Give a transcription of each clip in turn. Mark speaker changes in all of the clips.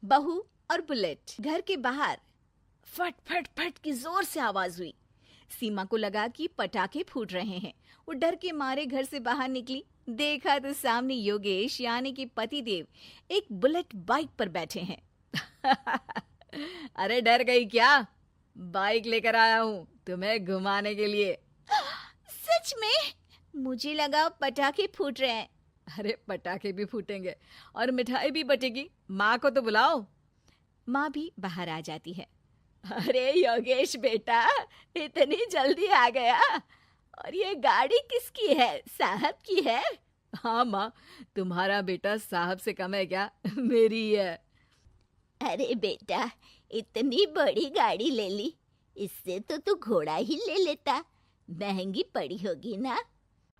Speaker 1: बहू और बुलेट। घर के बाहर फट फट फट की जोर से आवाज हुई। सीमा को लगा कि पटाखे फूट रहे हैं। वो डर के मारे घर से बाहर निकली। देखा तो सामने योगेश यानी कि पतिदेव एक बुलेट बाइक पर बैठे हैं। अरे डर गई क्या? बाइक लेकर आया हूँ तुम्हें घुमाने के लिए। सच में? मुझे लगा पटाखे फूट रहे हैं। अरे पटाखे भी फूटेंगे और मिठाई भी बटेगी। माँ को तो बुलाओ। माँ भी बाहर आ जाती है। अरे योगेश बेटा, इतनी जल्दी आ गया? और ये गाड़ी किसकी है? साहब की है? हाँ माँ, तुम्हारा बेटा साहब से कम है क्या? मेरी ही है।
Speaker 2: अरे बेटा, इतनी बड़ी गाड़ी ले ली, इससे तो तू घोड़ा ही ले लेता। महंगी पड़ी होगी ना?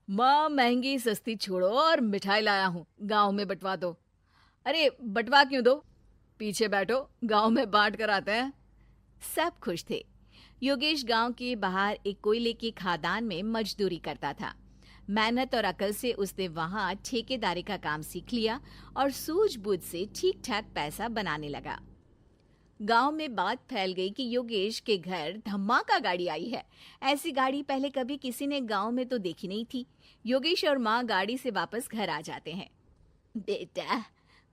Speaker 1: माँ महंगी सस्ती छोड़ो और मिठाई लाया हूँ, गांव में बंटवा दो। अरे बंटवा क्यों दो? पीछे बैठो, गांव में बांट कर आते हैं। सब खुश थे। योगेश गांव के बाहर एक कोयले की खदान में मजदूरी करता था। मेहनत और अकल से उसने वहां ठेकेदारी का काम सीख लिया और सूझबूझ से ठीक ठाक पैसा बनाने लगा। गांव में बात फैल गई कि योगेश के घर धमाका गाड़ी आई है। ऐसी गाड़ी पहले कभी किसी ने गांव में तो देखी नहीं थी। योगेश और माँ गाड़ी से वापस घर आ जाते हैं।
Speaker 2: बेटा,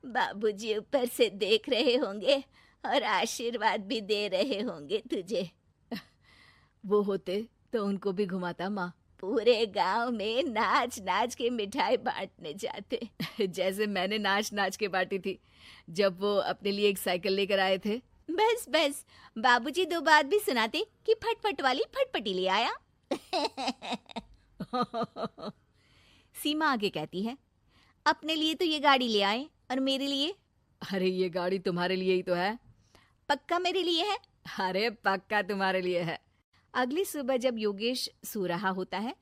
Speaker 2: बाबूजी ऊपर से देख रहे होंगे और आशीर्वाद भी दे रहे होंगे तुझे।
Speaker 1: वो होते तो उनको भी घुमाता माँ।
Speaker 2: पूरे गांव में नाच नाच के मिठाई बांटने जाते।
Speaker 1: जैसे मैंने नाच नाच के बांटी थी जब वो अपने लिए एक साइकिल लेकर आए थे।
Speaker 2: बस बस, बाबूजी दो बात भी सुनाते कि फटफट वाली फटपटी ले आया।
Speaker 1: सीमा आगे कहती है,
Speaker 2: अपने लिए तो ये गाड़ी ले आए और मेरे लिए?
Speaker 1: अरे ये गाड़ी तुम्हारे लिए ही तो है।
Speaker 2: पक्का मेरे लिए है?
Speaker 1: अरे पक्का तुम्हारे लिए है। अगली सुबह जब योगेश सो रहा होता है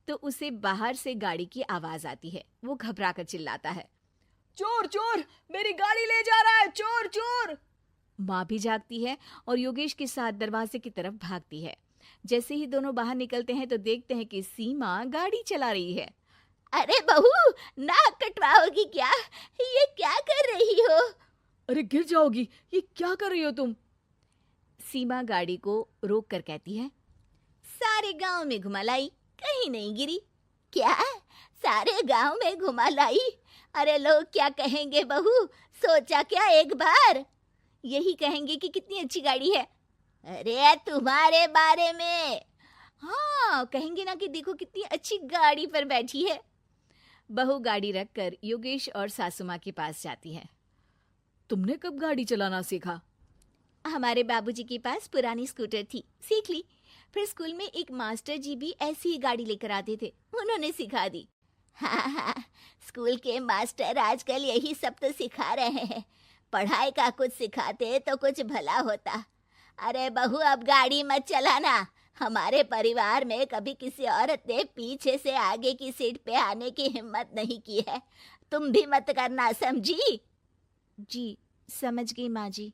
Speaker 1: तो उसे बाहर से गाड़ी की आवाज आती है। वो घबरा कर चिल्लाता है, चोर चोर, मेरी गाड़ी ले जा रहा है, चोर चोर। माँ भी जागती है और योगेश के साथ दरवाजे की तरफ भागती है। जैसे ही दोनों बाहर निकलते हैं तो देखते हैं कि सीमा गाड़ी चला रही है।
Speaker 2: अरे बहू, नाक कटवाओगी क्या? ये क्या कर रही हो?
Speaker 1: अरे गिर जाओगी, ये क्या कर रही हो तुम? सीमा गाड़ी को रोक कर कहती है,
Speaker 2: सारे गांव में घुमा लाई, कहीं नहीं गिरी। क्या? सारे गांव में घुमा लाई? अरे लोग क्या कहेंगे बहू? सोचा क्या एक बार? यही कहेंगे कि कितनी अच्छी गाड़ी है। अरे तुम्हारे बारे में। हाँ, कहेंगे ना कि देखो कितनी अच्छी गाड़ी पर बैठी है।
Speaker 1: बहू गाड़ी रखकर योगेश और सासू माँ के पास जाती है। तुमने कब गाड़ी चलाना सीखा?
Speaker 2: हमारे बाबूजी के पास पुरानी स्कूटर थी, सीख ली। फिर स्कूल में एक मास्टर जी भी ऐसी ही गाड़ी लेकर आते थे, उन्होंने सिखा दी। हाँ, स्कूल के मास्टर आजकल यही सब तो सिखा रहे हैं। पढ़ाई का कुछ सिखाते तो कुछ भला होता। अरे बहू, अब गाड़ी मत चलाना। हमारे परिवार में कभी किसी औरत ने पीछे से आगे की सीट पे आने की हिम्मत नहीं की है। तुम भी मत करना, समझी?
Speaker 1: जी समझ गई माँ जी।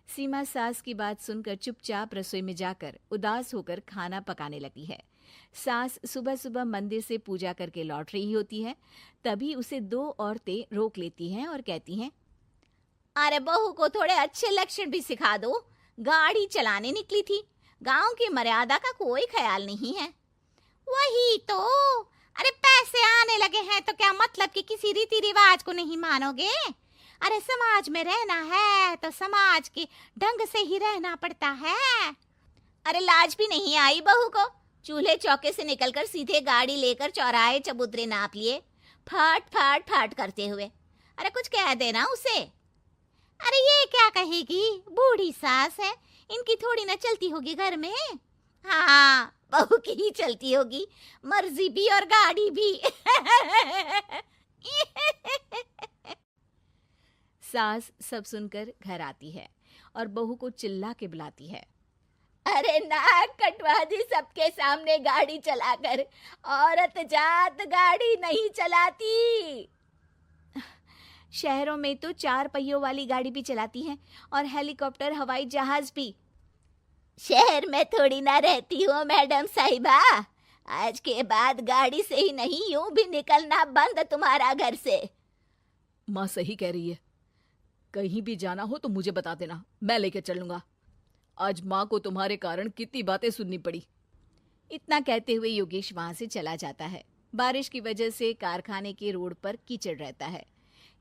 Speaker 1: सीमा सास की बात सुनकर चुपचाप रसोई में जाकर उदास होकर खाना पकाने लगी है। सास सुबह सुबह मंदिर से पूजा करके लौट रही होती है। तभी उसे दो औरतें रोक लेती हैं और कहती हैं,
Speaker 2: अरे बहू को थोड़े अच्छे लक्षण भी सिखा दो। गाड़ी चलाने निकली थी, गांव की मर्यादा का कोई ख्याल नहीं है। वही तो। अरे पैसे आने लगे हैं तो क्या मतलब कि किसी रीति रिवाज को नहीं मानोगे? अरे समाज में रहना है तो समाज के ढंग से ही रहना पड़ता है। अरे लाज भी नहीं आई बहू को? चूल्हे चौके से निकलकर सीधे गाड़ी लेकर चौराहे चबूतरे नाप लिए, फट फट फट करते हुए। अरे कुछ कह देना उसे। अरे ये क्या कहेगी? बूढ़ी सास है, इनकी थोड़ी ना चलती होगी घर में। हाँ, बहू की ही चलती होगी, मर्जी भी और गाड़ी भी।
Speaker 1: सास सब सुनकर घर आती है और बहू को चिल्ला के बुलाती है,
Speaker 2: अरे नाक कटवा दी सबके सामने गाड़ी चलाकर। औरत जात गाड़ी नहीं चलाती।
Speaker 1: शहरों में तो 4 पहियों वाली गाड़ी भी चलाती हैं और हेलीकॉप्टर, हवाई जहाज भी।
Speaker 2: शहर में थोड़ी ना रहती हो मैडम साहिबा। आज के बाद गाड़ी से ही नहीं, यूं भी निकलना बंद तुम्हारा घर से।
Speaker 1: माँ सही कह रही है, कहीं भी जाना हो तो मुझे बता देना, मैं लेकर चलूंगा। आज माँ को तुम्हारे कारण कितनी बातें सुननी पड़ी।
Speaker 2: इतना कहते हुए योगेश वहां से चला जाता है। बारिश की वजह से कारखाने के रोड पर कीचड़ रहता है,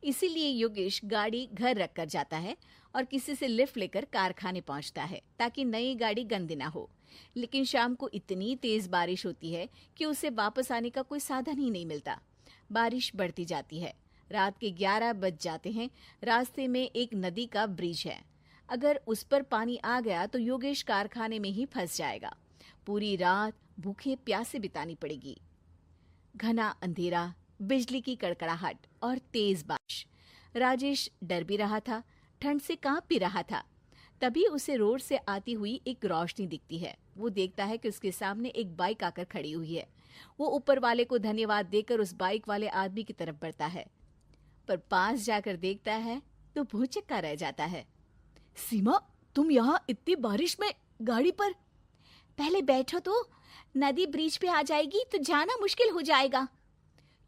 Speaker 2: इसीलिए योगेश गाड़ी घर रख कर जाता है और किसी से लिफ्ट लेकर कारखाने पहुंचता है ताकि नई गाड़ी गंदी ना हो। लेकिन शाम को इतनी तेज बारिश होती है कि उसे वापस आने का कोई साधन ही नहीं मिलता। बारिश बढ़ती जाती है। रात के 11 बज जाते हैं। रास्ते में एक नदी का ब्रिज है। अगर उस पर पानी आ गया तो योगेश कारखाने में ही फंस जाएगा। पूरी रात भूखे प्यासे बितानी पड़ेगी। घना अंधेरा, बिजली की कड़कड़ाहट और तेज बारिश। राजेश डर भी रहा था, ठंड से कांप भी रहा था। तभी उसे रोड से आती हुई एक रोशनी दिखती है। वो देखता है कि उसके सामने एक बाइक आकर खड़ी हुई है। वो ऊपर वाले को धन्यवाद देकर उस बाइक वाले आदमी की तरफ बढ़ता है, पर पास जाकर देखता है तो भौचक्का रह जाता है।
Speaker 1: सीमा, तुम यहाँ इतनी बारिश में गाड़ी पर?
Speaker 2: पहले बैठो तो, नदी ब्रिज पे आ जाएगी तो जाना मुश्किल हो जाएगा।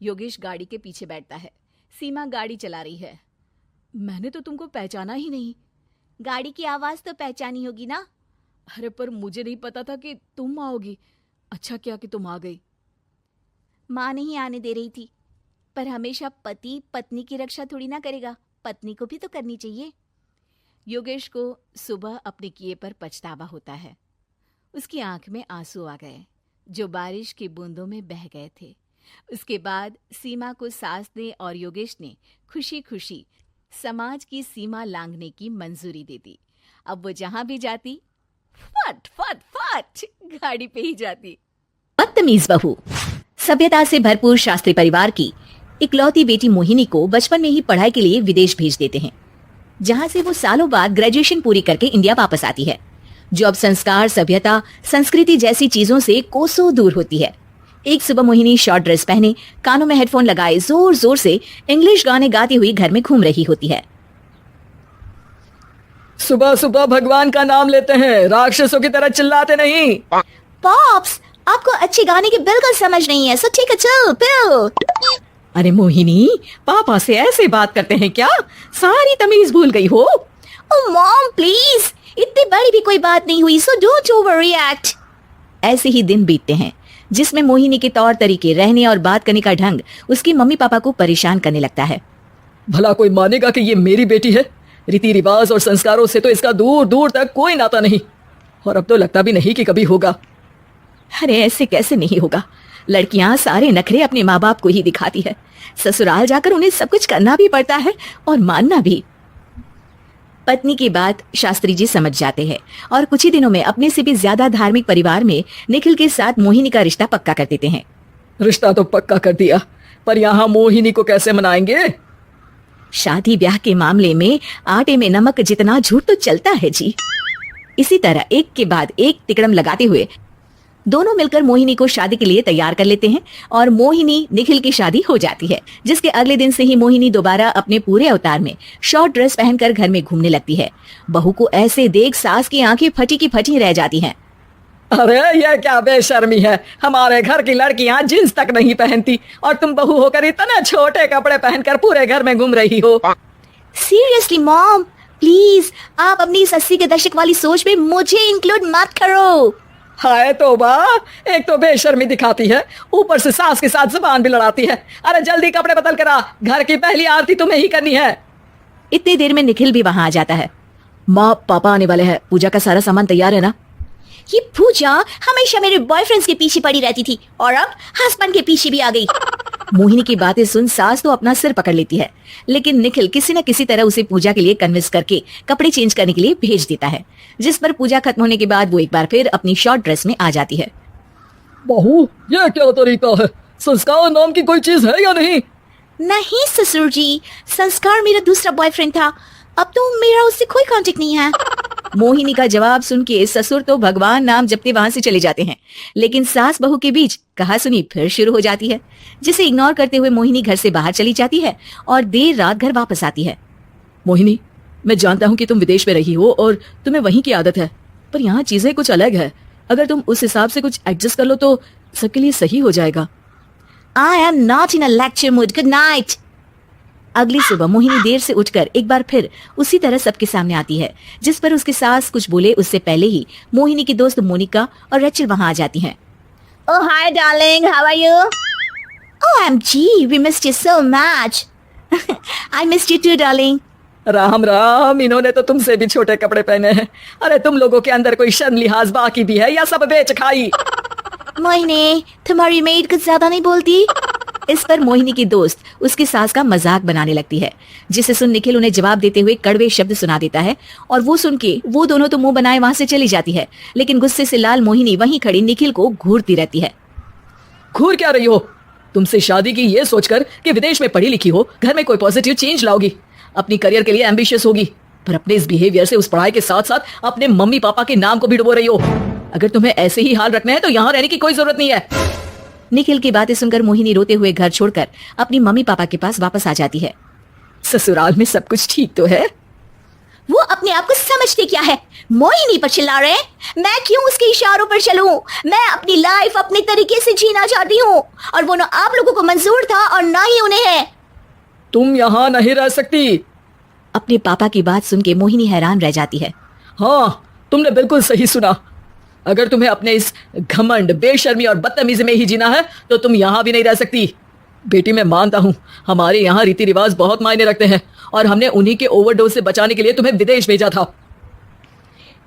Speaker 1: योगेश गाड़ी के पीछे बैठता है। सीमा गाड़ी चला रही है। मैंने तो तुमको पहचाना ही नहीं।
Speaker 2: गाड़ी की आवाज तो पहचानी होगी ना।
Speaker 1: अरे पर मुझे नहीं पता था कि तुम आओगी। अच्छा किया कि तुम आ गई।
Speaker 2: माँ नहीं आने दे रही थी, पर हमेशा पति पत्नी की रक्षा थोड़ी ना करेगा, पत्नी को भी तो करनी चाहिए।
Speaker 1: योगेश को सुबह अपने किए पर पछतावा होता है। उसकी आंख में आंसू आ गए जो बारिश की बूंदों में बह गए थे। उसके बाद सीमा को सास ने और योगेश ने खुशी खुशी समाज की सीमा लांघने की मंजूरी दे दी। अब वो जहां भी जाती फट फट फट गाड़ी पे ही जाती।
Speaker 3: बदतमीज बहू। सभ्यता से भरपूर शास्त्री परिवार की इकलौती बेटी मोहिनी को बचपन में ही पढ़ाई के लिए विदेश भेज देते हैं, जहां से वो सालों बाद ग्रेजुएशन पूरी करके इंडिया वापस आती है, जो अब संस्कार, सभ्यता, संस्कृति जैसी चीजों से कोसों दूर होती है। एक सुबह मोहिनी शॉर्ट ड्रेस पहने, कानों में हेडफोन लगाए जोर जोर से इंग्लिश गाने गाती हुई घर में घूम रही होती है।
Speaker 4: सुबह सुबह भगवान का नाम लेते हैं, राक्षसों की तरह चिल्लाते नहीं।
Speaker 2: पॉप्स, आपको अच्छे गाने की बिल्कुल समझ नहीं है, सो ठीक है, चल पिल।
Speaker 3: अरे मोहिनी, पापा से ऐसे बात करते हैं क्या? सारी तमीज भूल गई हो।
Speaker 2: ओह मॉम प्लीज, इतनी बड़ी भी कोई बात नहीं हुई, सो डोंट ओवर रिएक्ट।
Speaker 3: ऐसे ही दिन बीतते हैं जिसमें मोहिनी के तौर तरीके, रहने और बात करने का ढंग उसकी मम्मी पापा को परेशान करने लगता है।
Speaker 4: भला कोई मानेगा कि ये मेरी बेटी है? रीति रिवाज और संस्कारों से तो इसका दूर दूर तक कोई नाता नहीं, और अब तो लगता भी नहीं कि कभी होगा।
Speaker 3: अरे ऐसे कैसे नहीं होगा? लड़कियां सारे नखरे अपने माँ बाप को ही दिखाती है। ससुराल जाकर उन्हें सब कुछ करना भी पड़ता है और मानना भी। पत्नी की बात शास्त्री जी समझ जाते हैं और कुछ ही दिनों में अपने से भी ज्यादा धार्मिक परिवार में निखिल के साथ मोहिनी का रिश्ता पक्का कर देते हैं।
Speaker 4: रिश्ता तो पक्का कर दिया, पर यहाँ मोहिनी को कैसे मनाएंगे?
Speaker 3: शादी ब्याह के मामले में आटे में नमक जितना झूठ तो चलता है जी। इसी तरह एक के बाद एक तिकड़म लगाते हुए दोनों मिलकर मोहिनी को शादी के लिए तैयार कर लेते हैं और मोहिनी निखिल की शादी हो जाती है, जिसके अगले दिन से ही मोहिनी दोबारा अपने पूरे अवतार में शॉर्ट ड्रेस पहनकर घर में घूमने लगती है। बहू को ऐसे देख सास की आंखें फटी की फटी रह जाती हैं।
Speaker 4: अरे ये क्या बेशर्मी है, हमारे घर की लड़कियां जींस तक नहीं पहनती और तुम बहू होकर इतने छोटे कपड़े पहनकर पूरे घर में घूम रही हो।
Speaker 2: सीरियसली मॉम, प्लीज आप अपनी इस 80 के दशक वाली सोच में मुझे इंक्लूड मत करो।
Speaker 4: हाय तौबा, एक तो बेशर्मी दिखाती है, ऊपर से सास के साथ जुबान भी लड़ाती है। अरे जल्दी कपड़े बदल कर आ, घर की पहली आरती तुम्हें ही करनी है।
Speaker 3: इतनी देर में निखिल भी वहां आ जाता है। माँ पापा आने वाले हैं, पूजा का सारा सामान तैयार है ना?
Speaker 2: ये पूजा हमेशा मेरे बॉयफ्रेंड्स के पीछे पड़ी रहती थी और अब हस्बैंड के पीछे भी आ गई।
Speaker 3: मोहिनी की बातें सुन सास तो अपना सिर पकड़ लेती है, लेकिन निखिल किसी न किसी तरह उसे पूजा के लिए कन्विंस करके कपड़े चेंज करने के लिए भेज देता है, जिस पर पूजा खत्म होने के बाद वो एक बार फिर अपनी शॉर्ट ड्रेस में आ जाती है।
Speaker 4: बहू, ये क्या तरीका है? संस्कार नाम की कोई चीज है या नहीं?
Speaker 2: नहीं ससुर जी, संस्कार मेरा दूसरा बॉयफ्रेंड था, अब तो मेरा उससे कोई कांटेक्ट नहीं है।
Speaker 3: मोहिनी का जवाब सुन के ससुर तो भगवान नाम जपते वहां से चले जाते हैं, लेकिन सास बहू के बीच कहासुनी फिर शुरू हो जाती है, जिसे इग्नोर करते हुए मोहिनी घर से बाहर चली जाती है और देर रात घर वापस आती है।
Speaker 4: मोहिनी, मैं जानता हूँ कि तुम विदेश में रही हो और तुम्हें वहीं की आदत है, पर यहाँ चीजें कुछ अलग है। अगर तुम उस हिसाब से कुछ एडजस्ट कर लो तो सबके लिए सही हो जाएगा।
Speaker 2: I am not in a lecture mood. Good night.
Speaker 3: अगली सुबह मोहिनी देर से उठकर एक बार फिर उसी तरह सबके सामने आती है, जिस पर उसकी सास कुछ बोले उससे पहले ही मोहिनी की दोस्त मोनिका और रेचल वहां आ जाती हैं।
Speaker 2: Oh, hi, darling. How are you?
Speaker 3: OMG, we missed you so much. I missed you too, darling.
Speaker 4: Ram Ram, इन्होंने तो तुमसे भी छोटे कपड़े पहने हैं। अरे तुम लोगों के अंदर कोई शर्म लिहाज बाकी भी है या सब बेच खाई?
Speaker 3: मोहिनी, तुम्हारी मेड कुछ ज्यादा नहीं बोलती? इस पर मोहिनी की दोस्त उसकी सास का मजाक बनाने लगती है, जिसे सुन निखिल उन्हें जवाब देते हुए कड़वे शब्द सुना देता है और वो सुन के वो दोनों तो मुंह बनाए वहां से चली जाती है, लेकिन गुस्से से लाल मोहिनी वहीं खड़ी निखिल को घूरती रहती है।
Speaker 4: घूर क्या रही हो? तुमसे शादी की ये सोचकर कि विदेश में पढ़ी लिखी हो, घर में कोई पॉजिटिव चेंज लाओगी, अपनी करियर के लिए एम्बिशियस होगी, पर अपने इस बिहेवियर से उस पढ़ाई के साथ साथ अपने मम्मी पापा के नाम को भी डुबो रही हो। अगर तुम्हें ऐसे ही हाल रखना है तो यहाँ रहने की कोई जरूरत नहीं है।
Speaker 3: निखिल की बातें सुनकर मोहिनी रोते हुए घर छोड़कर अपनी मम्मी पापा के पास वापस आ जाती है।
Speaker 4: ससुराल में सब कुछ ठीक तो है?
Speaker 2: वो अपने आप को समझते क्या है? मोहिनी पर चिल्ला रहे हैं? मैं क्यों उसके इशारों पर चलूं? मैं अपनी लाइफ अपने तरीके से जीना चाहती हूँ और वो ना आप लोगों को मंजूर था और ना ही उन्हें है।
Speaker 4: तुम यहाँ नहीं रह सकती।
Speaker 3: अपने पापा की बात सुन के मोहिनी हैरान रह जाती है।
Speaker 4: हाँ, तुमने बिल्कुल सही सुना। अगर तुम्हें अपने इस घमंड, बेशर्मी और बदतमीजी में ही जीना है तो तुम यहाँ भी नहीं रह सकती। बेटी, मैं मानता हूँ हमारे यहाँ रीति रिवाज बहुत मायने रखते हैं और हमने उन्हीं के ओवरडोज से बचाने के लिए तुम्हें विदेश भेजा था।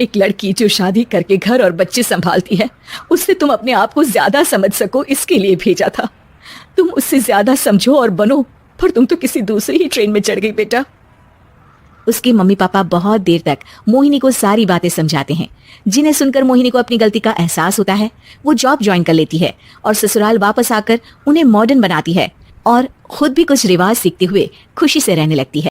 Speaker 4: एक लड़की जो शादी करके घर और बच्चे संभालती है, उससे तुम अपने आप को ज्यादा समझ सको इसके लिए भेजा था। तुम उससे ज्यादा समझो और बनो, पर तुम तो किसी दूसरी ही ट्रेन में चढ़ गई बेटा।
Speaker 3: उसके मम्मी पापा बहुत देर तक मोहिनी को सारी बातें समझाते हैं, जिन्हें सुनकर मोहिनी को अपनी गलती का एहसास होता है। वो जॉब ज्वाइन कर लेती है और ससुराल वापस आकर उन्हें मॉडर्न बनाती है और खुद भी कुछ रिवाज सीखते हुए खुशी से रहने लगती है।